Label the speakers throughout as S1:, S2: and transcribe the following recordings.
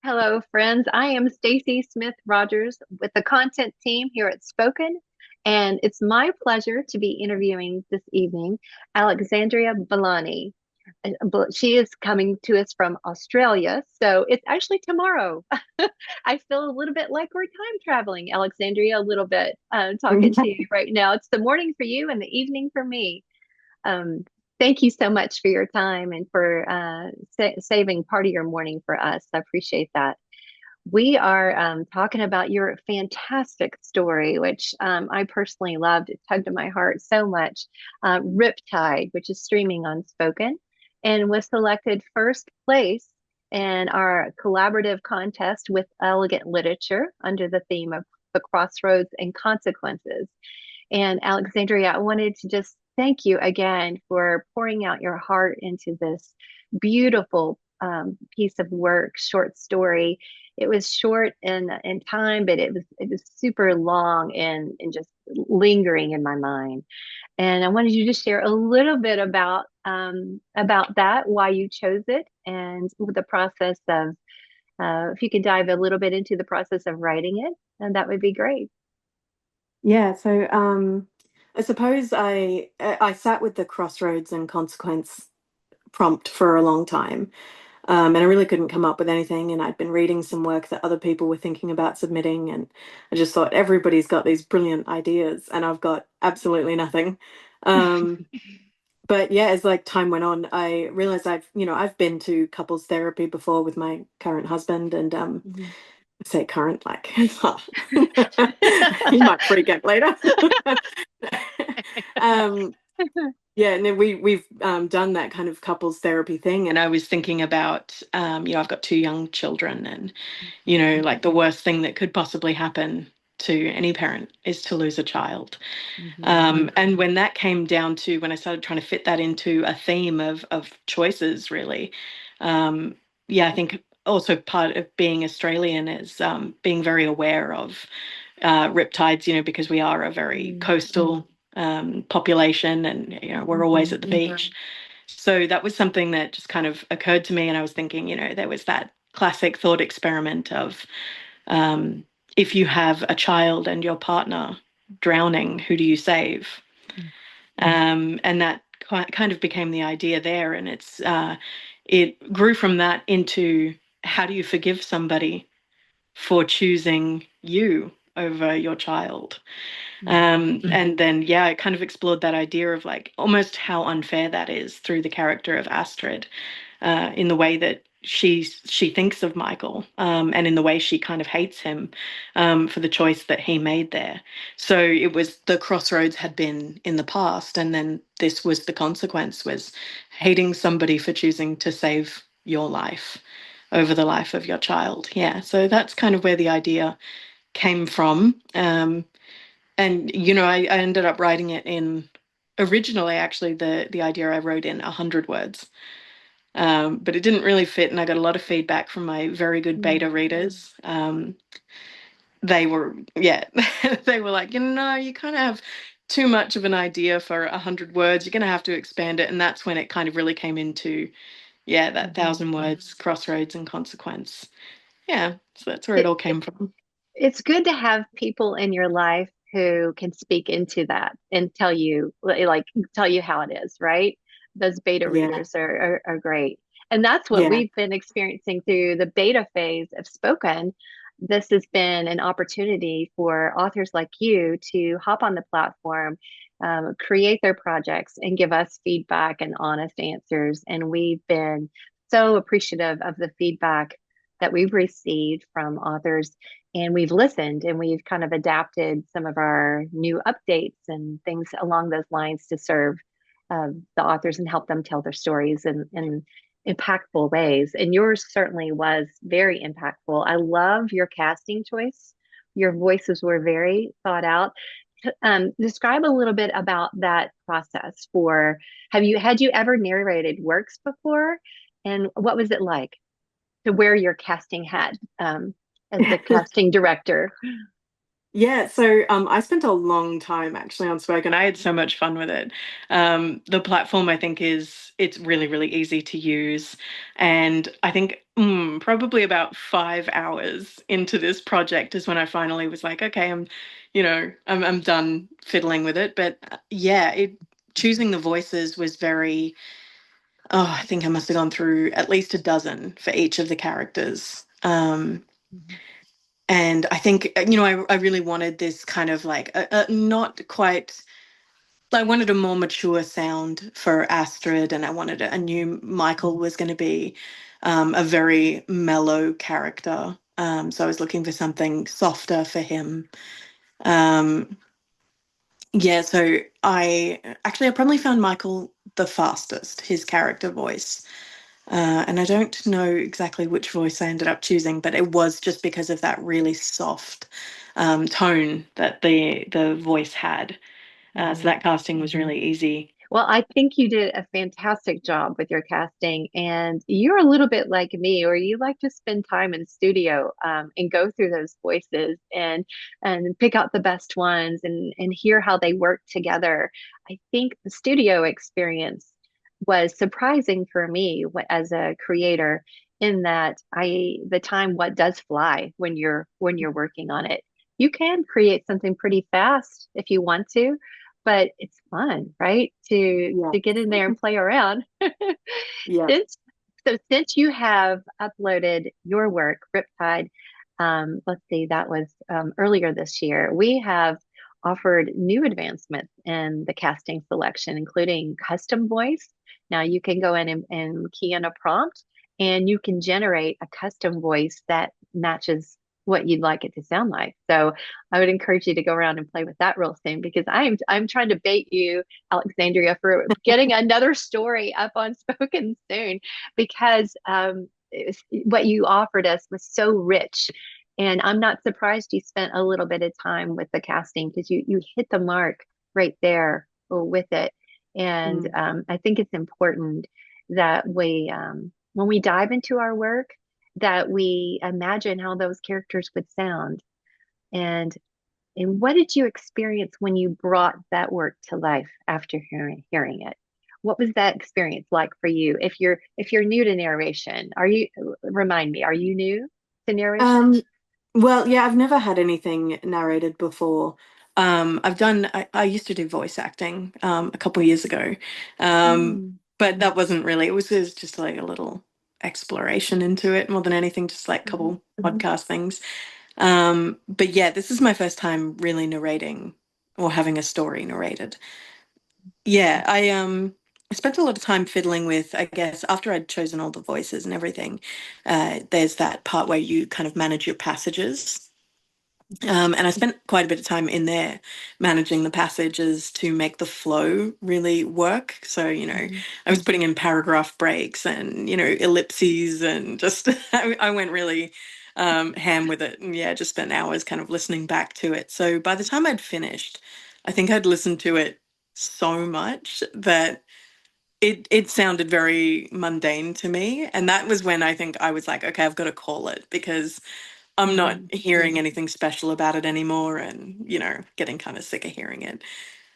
S1: Hello, friends. I am Stacy Smith Rogers with the content team here at Spoken, and it's my pleasure to be interviewing this evening Alexandria Bellani. She is coming to us from Australia, so it's actually tomorrow. I feel a little bit like we're time traveling, Alexandria, a little bit talking to you right now. It's the morning for you and the evening for me. Um, Thank you so much for your time and for saving part of your morning for us. I appreciate that. We are talking about your fantastic story, which I personally loved. It tugged at my heart so much. Riptide, which is streaming on Spoken and was selected first place in our collaborative contest with Elegant Literature under the theme of the crossroads and consequences. And Alexandria, I wanted to just thank you again for pouring out your heart into this beautiful piece of work, short story. It was short in time, but it was super long and just lingering in my mind. And I wanted you to share a little bit about that, why you chose it, and the process of if you could dive a little bit into the process of writing it, and that would be great.
S2: Yeah, so I suppose I sat with the crossroads and consequence prompt for a long time, and I really couldn't come up with anything. And I'd been reading some work that other people were thinking about submitting, and I just thought everybody's got these brilliant ideas, and I've got absolutely nothing. Um, but yeah, as like time went on, I realized I've been to couples therapy before with my current husband, and
S1: Mhm.
S2: say current, like he might freak out later. um, yeah, and then we've done that kind of couples therapy thing, and I was thinking about I've got two young children, and like the worst thing that could possibly happen to any parent is to lose a child.
S1: Mhm.
S2: And when that came down to when I started trying to fit that into a theme of choices, really, um, yeah, I think also part of being Australian is being very aware of riptides, because we are a very
S1: Mm.
S2: coastal population, and we're always
S1: Mhm.
S2: at the beach. So that was something that just kind of occurred to me, and I was thinking, there was that classic thought experiment of um, if you have a child and your partner drowning, who do you save? And that kind of became the idea there, and it grew from that into how do you forgive somebody for choosing you over your child?
S1: Mhm.
S2: And then, yeah, I kind of explored that idea of like almost how unfair that is through the character of Astrid, in the way that she thinks of Michael, and in the way she kind of hates him, for the choice that he made there. So it was the crossroads had been in the past, and then this was the consequence, was hating somebody for choosing to save your life over the life of your child. Yeah, so that's kind of where the idea came from. And I ended up writing it in originally, actually, the idea I wrote in 100 words, but it didn't really fit, and I got a lot of feedback from my very good
S1: Mm.
S2: beta readers. They were, yeah, they were like, you kind of have too much of an idea for 100 words. You're going to have to expand it, and that's when it kind of really came into, yeah, that
S1: Mhm.
S2: 1,000 words, crossroads and consequence. Yeah, so that's where it
S1: It,
S2: all came from.
S1: it's good to have people in your life who can speak into that and tell you how it is, right? Those beta
S2: Yeah,
S1: readers are great. And that's what
S2: yeah.
S1: we've been experiencing through the beta phase of Spoken. This has been an opportunity for authors like you to hop on the platform, create their projects, and give us feedback and honest answers. And we've been so appreciative of the feedback that we've received from authors, and we've listened and we've kind of adapted some of our new updates and things along those lines to serve the authors and help them tell their stories in impactful ways. And yours certainly was very impactful. I love your casting choice. Your voices were very thought out. Describe a little bit about that process for, had you ever narrated works before? And what was it like to wear your casting hat as the casting director?
S2: Yeah, so I spent a long time actually on Spoken. I had so much fun with it. The platform I think it's really, really easy to use. And I think probably about 5 hours into this project is when I finally was like, okay, I'm done fiddling with it. But yeah, it choosing the voices was very, oh, I think I must have gone through at least a dozen for each of the characters.
S1: Mhm.
S2: And I think, I really wanted this kind of like not quite, I wanted a more mature sound for Astrid, and I wanted I knew Michael was going to be a very mellow character. So I was looking for something softer for him. Um, yeah, so I probably found Michael the fastest, his character voice. And I don't know exactly which voice I ended up choosing, but it was just because of that really soft tone that the voice had. So
S1: Mhm.
S2: that casting was really easy.
S1: Well, I think you did a fantastic job with your casting, and you're a little bit like me, or you like to spend time in studio and go through those voices and pick out the best ones and hear how they work together. I think the studio experience was surprising for me as a creator in that the time what does fly when you're working on it. You can create something pretty fast if you want to, but it's fun, right?
S2: Yeah.
S1: To get in there and play around.
S2: Yeah.
S1: Since since you have uploaded your work, Riptide, let's see, that was earlier this year, we have offered new advancements in the casting selection, including custom voice. Now you can go in and key in a prompt and you can generate a custom voice that matches what you'd like it to sound like. So I would encourage you to go around and play with that real soon because I'm trying to bait you, Alexandria, for getting another story up on Spoken soon because what you offered us was so rich. And I'm not surprised you spent a little bit of time with the casting because you hit the mark right there with it. And
S2: Mm.
S1: I think it's important that when we dive into our work, that we imagine how those characters would sound. And and what did you experience when you brought that work to life after hearing it? What was that experience like for you? If you're new to narration, are you remind me, are you new to narration?
S2: Um, well, yeah, I've never had anything narrated before. I used to do voice acting a couple of years ago.
S1: Mm,
S2: But that wasn't really, it was just like a little exploration into it more than anything, just like a
S1: mhm,
S2: couple podcast things. But yeah, this is my first time really narrating or having a story narrated. Yeah, I spent a lot of time fiddling with, I guess, after I'd chosen all the voices and everything, there's that part where you kind of manage your passages. And I spent quite a bit of time in there managing the passages to make the flow really work. So,
S1: mhm,
S2: I was putting in paragraph breaks and, ellipses and just, I went really ham with it. And yeah, just spent hours kind of listening back to it. So by the time I'd finished, I think I'd listened to it so much that it sounded very mundane to me. And that was when I think I was like, okay, I've got to call it because I'm not hearing anything special about it anymore and, getting kind of sick of hearing it.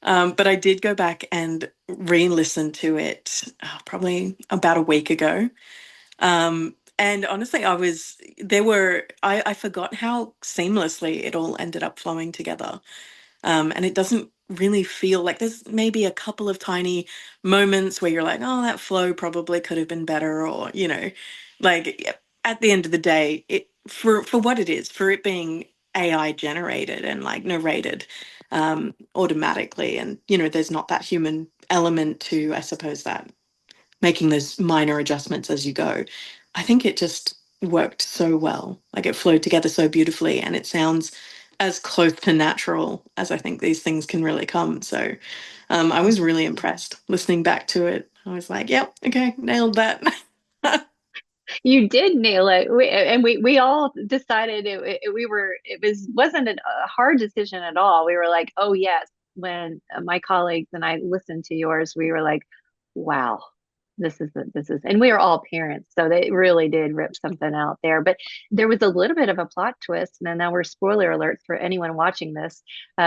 S2: But I did go back and re-listen to it probably about a week ago. And honestly, I forgot how seamlessly it all ended up flowing together. And it doesn't really feel like there's maybe a couple of tiny moments where you're like, oh, that flow probably could have been better, or, like at the end of the day, it for what it is, for it being AI generated and like narrated automatically, and there's not that human element to, I suppose, that making those minor adjustments as you go. I think it just worked so well. Like it flowed together so beautifully and it sounds as close to natural as I think these things can really come. So I was
S1: mhm.
S2: really impressed listening back to it. I was like, yep, okay, nailed that.
S1: You did nail it. We all decided it wasn't a hard decision at all. We were like, oh yes. When my colleagues and I listened to yours, we were like, wow. and we are all parents, so they really did rip something out there. But there was a little bit of a plot twist, and now we're spoiler alerts for anyone watching this,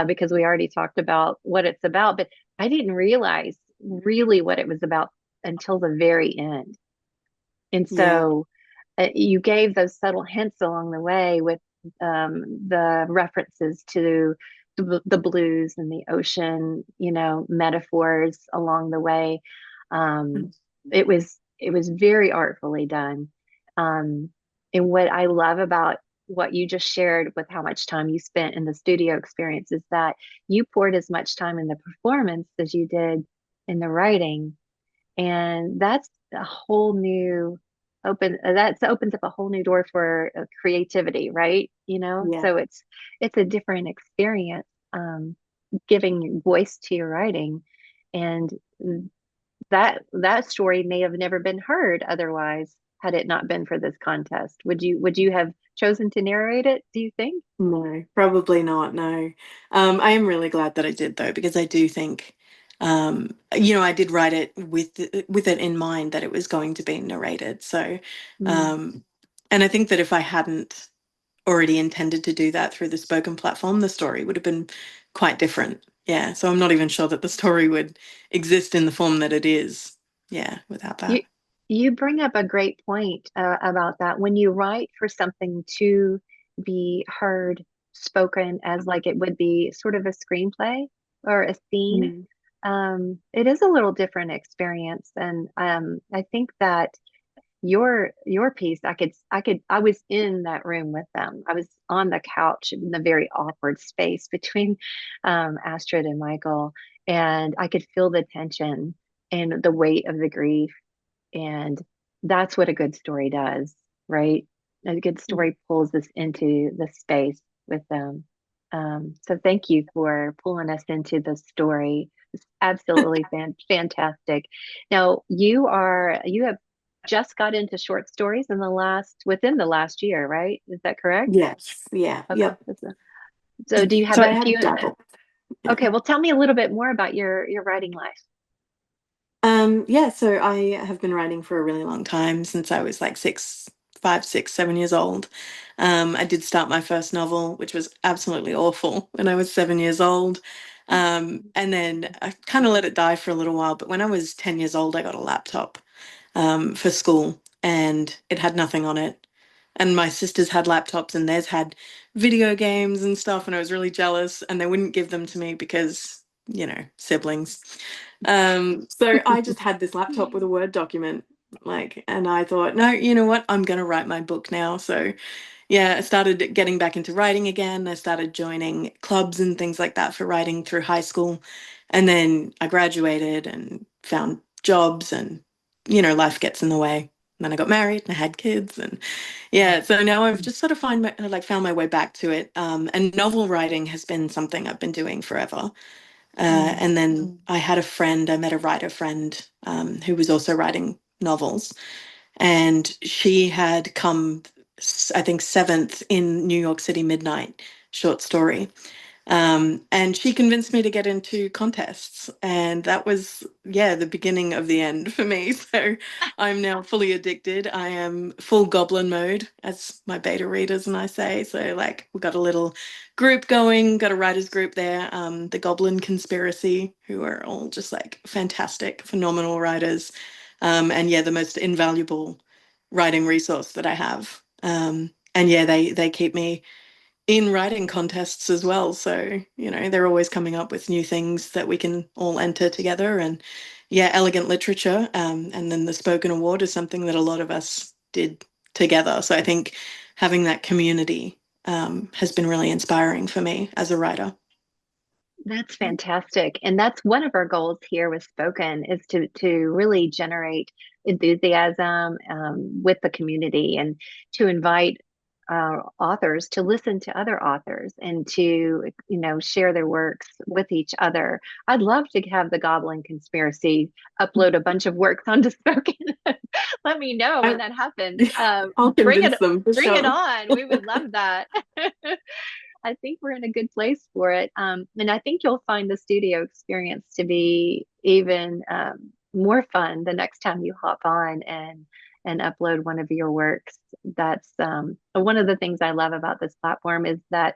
S1: because we already talked about what it's about. But I didn't realize really what it was about until the very end. And
S2: Yeah.
S1: so you gave those subtle hints along the way with the references to the blues and the ocean, metaphors along the way. Um, it was very artfully done. Um, and what I love about what you just shared with how much time you spent in the studio experience is that you poured as much time in the performance as you did in the writing, and that's a whole new that opens up a whole new door for creativity, right?
S2: Yeah.
S1: So it's a different experience, giving voice to your writing, and that story may have never been heard otherwise had it not been for this contest. Would you have chosen to narrate it, do you think?
S2: No, probably not. No. I am really glad that I did though, because I do think, I did write it with it in mind that it was going to be narrated. So,
S1: Mm.
S2: um, and I think that if I hadn't already intended to do that through the spoken platform, the story would have been quite different. Yeah. So I'm not even sure that the story would exist in the form that it is. Yeah, without
S1: You
S2: that.
S1: you bring up a great point about that. When you write for something to be heard spoken as like it would be sort of a screenplay or a scene,
S2: Mm.
S1: it is a little different experience. And I think that your piece, I was in that room with them. I was on the couch in the very awkward space between Astrid and Michael, and I could feel the tension and the weight of the grief, and that's what a good story does, right? A good story pulls us into the space with them. So thank you for pulling us into the story. It's absolutely fantastic. Now you have just got into short stories within the last year, right? Is that correct?
S2: Yes. Yeah.
S1: Okay.
S2: Yep.
S1: So do you have
S2: So I
S1: a
S2: have
S1: few?
S2: dabbled. Yeah.
S1: Okay, well, tell me a little bit more about your writing life.
S2: Yeah, so I have been writing for a really long time since I was like 7 years old. I did start my first novel, which was absolutely awful when I was 7 years old. And then I kind of let it die for a little while. But when I was 10 years old, I got a laptop for school and it had nothing on it. And my sisters had laptops and theirs had video games and stuff, and I was really jealous, and they wouldn't give them to me because, siblings. So I just had this laptop with a Word document, and I thought, no, you know what? I'm going to write my book now. So yeah, I started getting back into writing again. I started joining clubs and things like that for writing through high school. And then I graduated and found jobs and, life gets in the way. And then I got married and I had kids and yeah, so now I've just sort of found my way back to it. And novel writing has been something I've been doing forever.
S1: Mm.
S2: And then I met a writer friend who was also writing novels, and she had come, I think, seventh in New York City Midnight short story. And she convinced me to get into contests. And that was, yeah, the beginning of the end for me. So I'm now fully addicted. I am full goblin mode, as my beta readers and I say. So, like, we've got a little group going, got a writers group there, the Goblin Conspiracy, who are all just like fantastic, phenomenal writers. And yeah, the most invaluable writing resource that I have. And yeah, they keep me in writing contests as well. So, they're always coming up with new things that we can all enter together. And yeah, elegant literature, and then the spoken award is something that a lot of us did together. So I think having that community has been really inspiring for me as a writer.
S1: That's fantastic. And that's one of our goals here with Spoken is to really generate enthusiasm with the community, and to invite authors to listen to other authors and to, share their works with each other. I'd love to have the Goblin Conspiracy upload a bunch of works onto Spoken. Let me know when
S2: I,
S1: that happens.
S2: I'll
S1: Bring
S2: convince
S1: it
S2: them for
S1: bring it
S2: sure.
S1: on. We would love that. I think we're in a good place for it. And I think you'll find the studio experience to be even more fun the next time you hop on and upload one of your works. That's one of the things I love about this platform is that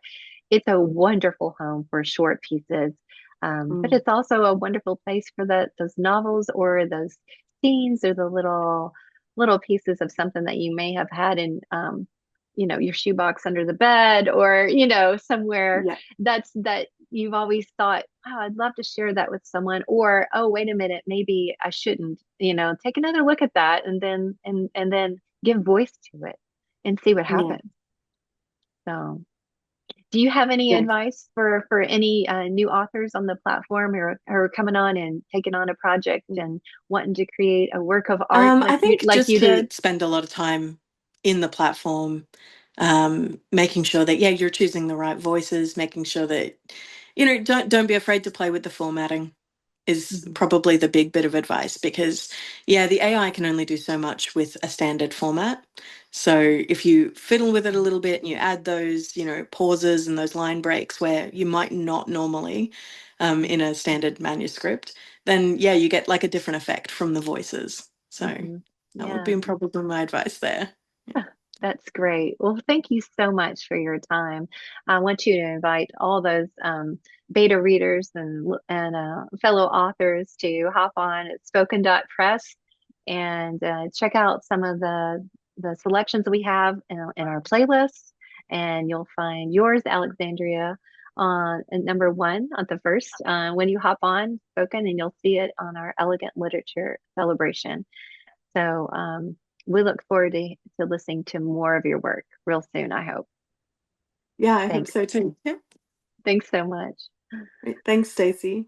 S1: it's a wonderful home for short pieces, but
S2: Mm.
S1: it's also a wonderful place for those novels or those scenes or the little pieces of something that you may have had in your shoebox under the bed or somewhere
S2: Yeah,
S1: that you've always thought, wow, I'd love to share that with someone, or oh, wait a minute, maybe I shouldn't, take another look at that and then give voice to it and see what
S2: yeah,
S1: happens. So do you have any
S2: yeah.
S1: advice for any new authors on the platform or coming on and taking on a project and wanting to create a work of art
S2: I think
S1: like
S2: just
S1: you
S2: to
S1: did?
S2: spend a lot of time in the platform, making sure that yeah, you're choosing the right voices, making sure that don't be afraid to play with the formatting is
S1: Hmm.
S2: probably the big bit of advice because yeah, the AI can only do so much with a standard format. So if you fiddle with it a little bit and you add those, pauses and those line breaks where you might not normally in a standard manuscript, then yeah, you get like a different effect from the voices. So
S1: Hmm.
S2: that would
S1: Yeah.
S2: be probably my advice there.
S1: That's great. Well, thank you so much for your time. I want you to invite all those beta readers and fellow authors to hop on at spoken.press and check out some of the selections we have in our playlists. And you'll find yours, Alexandria, on at number one on the first when you hop on Spoken, and you'll see it on our Elegant Literature celebration. So we look forward to listening to more of your work real soon, I hope.
S2: Yeah, I hope
S1: Thanks.
S2: so too. Yeah.
S1: Thanks so much.
S2: Great. Thanks, Stacey.